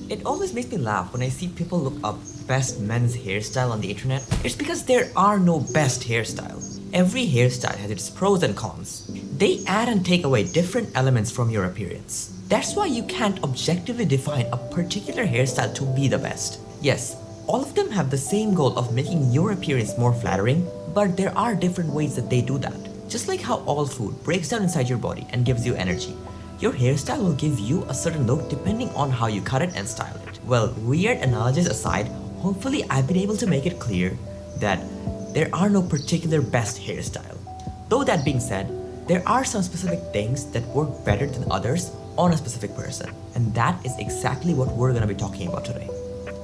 It always makes me laugh when I see people look up best men's hairstyle on the internet. It's because there are no best hairstyle. Every hairstyle has its pros and cons. They add and take away different elements from your appearance. That's why you can't objectively define a particular hairstyle to be the best. Yes, all of them have the same goal of making your appearance more flattering, but there are different ways that they do that. Just like how all food breaks down inside your body and gives you energy, your hairstyle will give you a certain look depending on how you cut it and style it. Well, weird analogies aside, hopefully I've been able to make it clear that there are no particular best hairstyle. Though that being said, there are some specific things that work better than others on a specific person. And that is exactly what we're gonna be talking about today.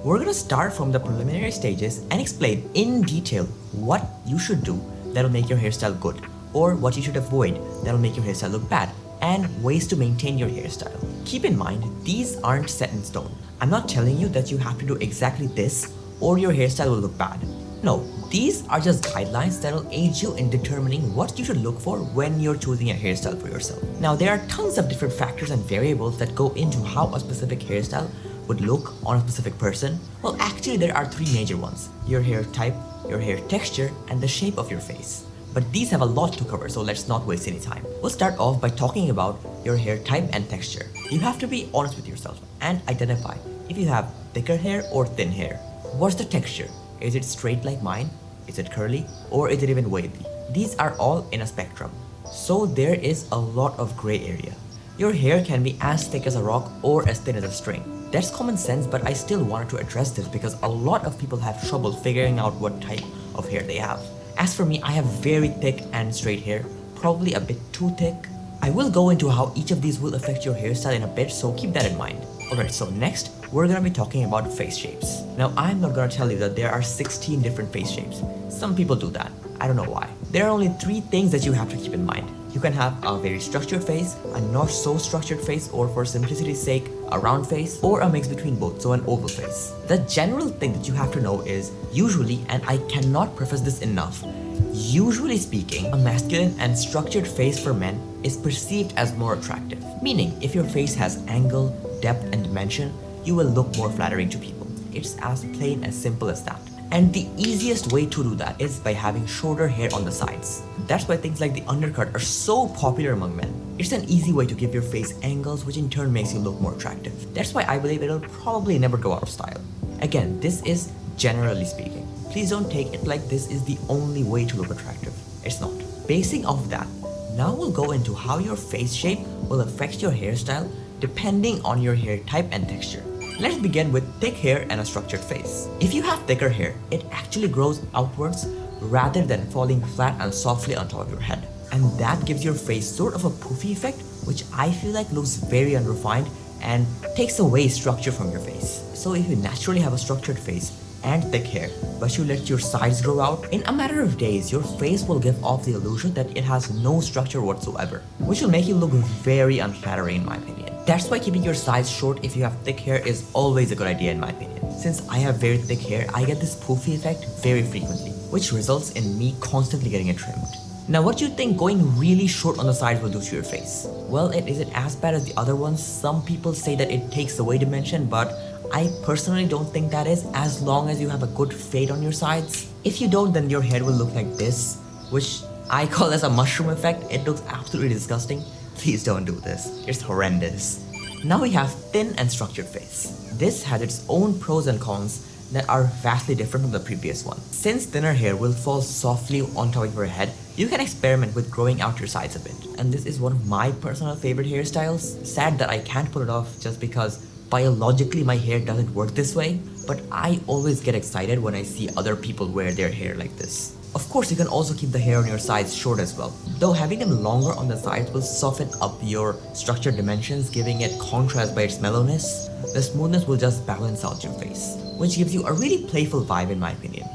We're gonna start from the preliminary stages and explain in detail what you should do that'll make your hairstyle good, or what you should avoid that'll make your hairstyle look bad, and ways to maintain your hairstyle. Keep in mind, these aren't set in stone. I'm not telling you that you have to do exactly this or your hairstyle will look bad. No, these are just guidelines that will aid you in determining what you should look for when you're choosing a hairstyle for yourself. Now, there are tons of different factors and variables that go into how a specific hairstyle would look on a specific person. Well, actually there are three major ones: your hair type, your hair texture, and the shape of your face. But these have a lot to cover, so let's not waste any time. We'll start off by talking about your hair type and texture. You have to be honest with yourself and identify if you have thicker hair or thin hair. What's the texture? Is it straight like mine? Is it curly? Or is it even wavy? These are all in a spectrum, so there is a lot of gray area. Your hair can be as thick as a rock or as thin as a string. That's common sense, but I still wanted to address this because a lot of people have trouble figuring out what type of hair they have. As for me, I have very thick and straight hair, probably a bit too thick. I will go into how each of these will affect your hairstyle in a bit, so keep that in mind. Alright, so next, we're gonna be talking about face shapes. Now, I'm not gonna tell you that there are 16 different face shapes. Some people do that. I don't know why. There are only 3 things that you have to keep in mind. You can have a very structured face, a not so structured face, or for simplicity's sake, a round face, or a mix between both, so an oval face. The general thing that you have to know is, usually, and I cannot preface this enough, usually speaking, a masculine and structured face for men is perceived as more attractive. Meaning, if your face has angle, depth, and dimension, you will look more flattering to people. It's as plain as simple as that. And the easiest way to do that is by having shorter hair on the sides. That's why things like the undercut are so popular among men. It's an easy way to give your face angles, which in turn makes you look more attractive. That's why I believe it'll probably never go out of style. Again, this is generally speaking. Please don't take it like this is the only way to look attractive. It's not. Basing off that, now we'll go into how your face shape will affect your hairstyle depending on your hair type and texture. Let's begin with thick hair and a structured face. If you have thicker hair, it actually grows outwards rather than falling flat and softly on top of your head. And that gives your face sort of a poofy effect, which I feel like looks very unrefined and takes away structure from your face. So if you naturally have a structured face and thick hair, but you let your sides grow out, in a matter of days, your face will give off the illusion that it has no structure whatsoever, which will make you look very unflattering in my opinion. That's why keeping your sides short if you have thick hair is always a good idea in my opinion. Since I have very thick hair, I get this poofy effect very frequently, which results in me constantly getting it trimmed. Now, what do you think going really short on the sides will do to your face? Well, is it as bad as the other ones? Some people say that it takes away dimension, but I personally don't think that is, as long as you have a good fade on your sides. If you don't, then your hair will look like this, which I call as a mushroom effect. It looks absolutely disgusting. Please don't do this. It's horrendous. Now we have thin and structured face. This has its own pros and cons that are vastly different from the previous one. Since thinner hair will fall softly on top of your head, you can experiment with growing out your sides a bit. And this is one of my personal favorite hairstyles. Sad that I can't pull it off just because biologically my hair doesn't work this way, but I always get excited when I see other people wear their hair like this. Of course, you can also keep the hair on your sides short as well, though having them longer on the sides will soften up your structured dimensions, giving it contrast by its mellowness. The smoothness will just balance out your face, which gives you a really playful vibe in my opinion.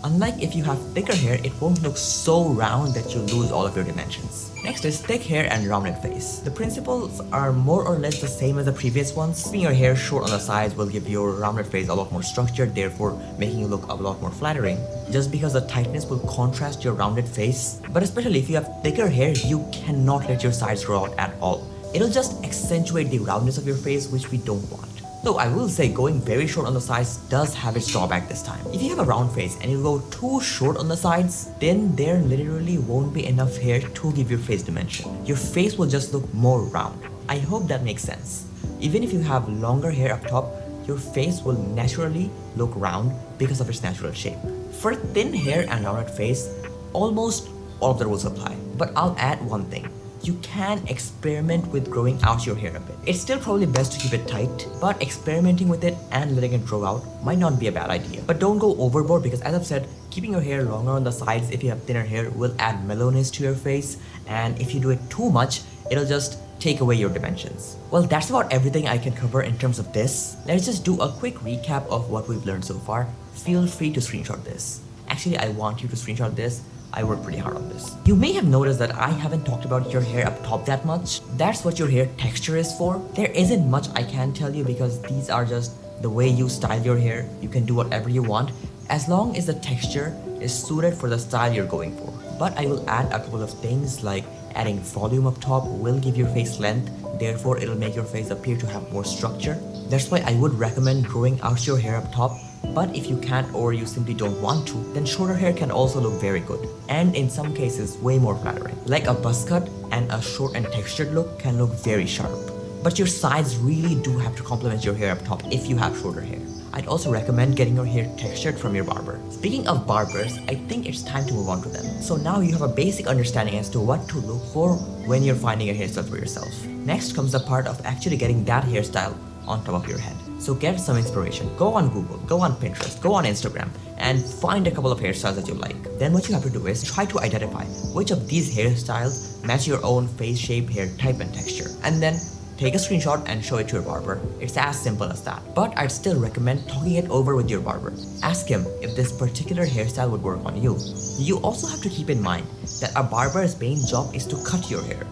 Unlike if you have thicker hair, it won't look so round that you lose all of your dimensions. Next is thick hair and rounded face. The principles are more or less the same as the previous ones. Keeping your hair short on the sides will give your rounded face a lot more structured, therefore making you look a lot more flattering, just because the tightness will contrast your rounded face. But especially if you have thicker hair, you cannot let your sides grow out at all. It'll just accentuate the roundness of your face, which we don't want. Though I will say going very short on the sides does have its drawback this time. If you have a round face and you go too short on the sides, then there literally won't be enough hair to give your face dimension. Your face will just look more round. I hope that makes sense. Even if you have longer hair up top, your face will naturally look round because of its natural shape. For thin hair and rounded face, almost all of the rules apply. But I'll add one thing. You can experiment with growing out your hair a bit. It's still probably best to keep it tight, but experimenting with it and letting it grow out might not be a bad idea. But don't go overboard because, as I've said, keeping your hair longer on the sides if you have thinner hair will add mellowness to your face, and if you do it too much, it'll just take away your dimensions. Well, that's about everything I can cover in terms of this. Let's just do a quick recap of what we've learned so far. Feel free to screenshot this. Actually, I want you to screenshot this. I worked pretty hard on this. You may have noticed that I haven't talked about your hair up top that much. That's what your hair texture is for. There isn't much I can tell you because these are just the way you style your hair. You can do whatever you want as long as the texture is suited for the style you're going for. But I will add a couple of things like adding volume up top will give your face length, therefore it'll make your face appear to have more structure. That's why I would recommend growing out your hair up top. But if you can't or you simply don't want to, then shorter hair can also look very good, and in some cases way more flattering. Like a buzz cut and a short and textured look can look very sharp. But your sides really do have to complement your hair up top if you have shorter hair. I'd also recommend getting your hair textured from your barber. Speaking of barbers, I think it's time to move on to them. So now you have a basic understanding as to what to look for when you're finding a hairstyle for yourself. Next comes the part of actually getting that hairstyle on top of your head. So get some inspiration. Go on Google, go on Pinterest, go on Instagram, and find a couple of hairstyles that you like. Then what you have to do is try to identify which of these hairstyles match your own face shape, hair type, and texture. And then take a screenshot and show it to your barber. It's as simple as that. But I'd still recommend talking it over with your barber. Ask him if this particular hairstyle would work on you. You also have to keep in mind that a barber's main job is to cut your hair.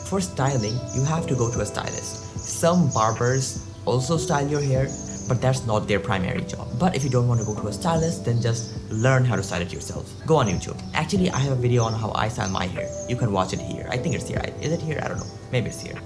For styling, you have to go to a stylist. Some barbers also style your hair, but that's not their primary job. But if you don't want to go to a stylist, then just learn how to style it yourself. Go on YouTube. Actually, I have a video on how I style my hair. You can watch it here. I think it's here. Is it here? I don't know. Maybe it's here.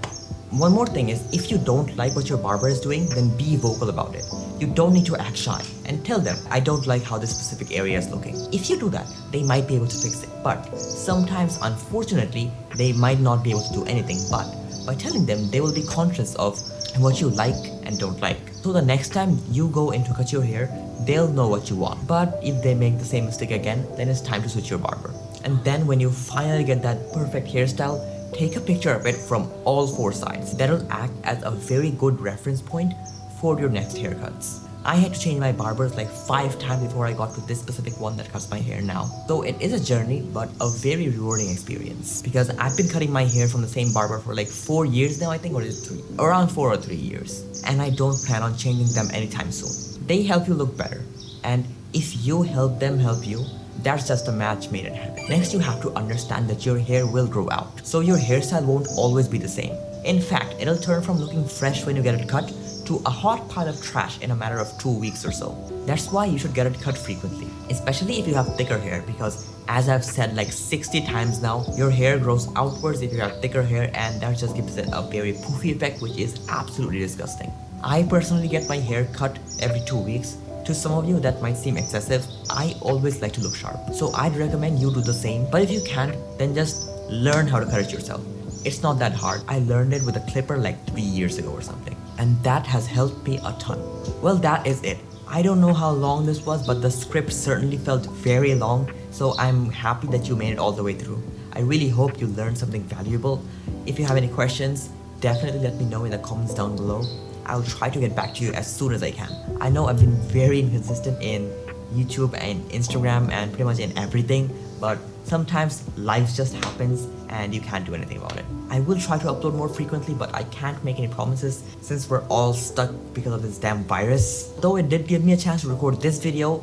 One more thing is, if you don't like what your barber is doing, then be vocal about it. You don't need to act shy and tell them, I don't like how this specific area is looking. If you do that, they might be able to fix it. But sometimes, unfortunately, they might not be able to do anything. But by telling them, they will be conscious of what you like and don't like. So the next time you go in to cut your hair, they'll know what you want. But if they make the same mistake again, then it's time to switch your barber. And then when you finally get that perfect hairstyle, take a picture of it from all four sides. That'll act as a very good reference point for your next haircuts. I had to change my barbers like 5 times before I got to this specific one that cuts my hair now. So it is a journey, but a very rewarding experience. Because I've been cutting my hair from the same barber for like 4 years now, I think, or is it 3? Around 4 or 3 years. And I don't plan on changing them anytime soon. They help you look better. And if you help them help you, that's just a match made in heaven. Next, you have to understand that your hair will grow out. So your hairstyle won't always be the same. In fact, it'll turn from looking fresh when you get it cut to a hot pile of trash in a matter of 2 weeks or so. That's why you should get it cut frequently, especially if you have thicker hair, because as I've said like 60 times now, your hair grows outwards if you have thicker hair, and that just gives it a very poofy effect, which is absolutely disgusting. I personally get my hair cut every 2 weeks. To some of you that might seem excessive. I always like to look sharp, so I'd recommend you do the same. But if you can't, then just learn how to cut it yourself. It's not that hard. I learned it with a clipper like 3 years ago or something, and that has helped me a ton. Well, that is it. I don't know how long this was, but the script certainly felt very long, so I'm happy that you made it all the way through. I really hope you learned something valuable. If you have any questions, definitely let me know in the comments down below. I'll try to get back to you as soon as I can. I know I've been very inconsistent in YouTube and Instagram and pretty much in everything, but sometimes life just happens and you can't do anything about it. I will try to upload more frequently, but I can't make any promises since we're all stuck because of this damn virus. Though it did give me a chance to record this video,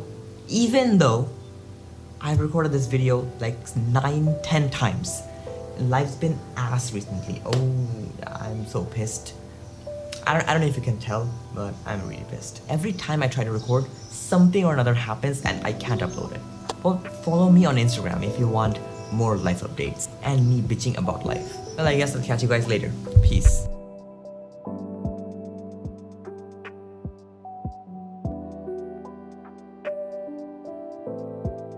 even though I've recorded this video like 9-10 times. Life's been ass recently. Oh, I'm so pissed. I don't know if you can tell, but I'm really pissed. Every time I try to record, something or another happens and I can't upload it. Well, follow me on Instagram if you want more life updates and me bitching about life. Well, I guess I'll catch you guys later. Peace.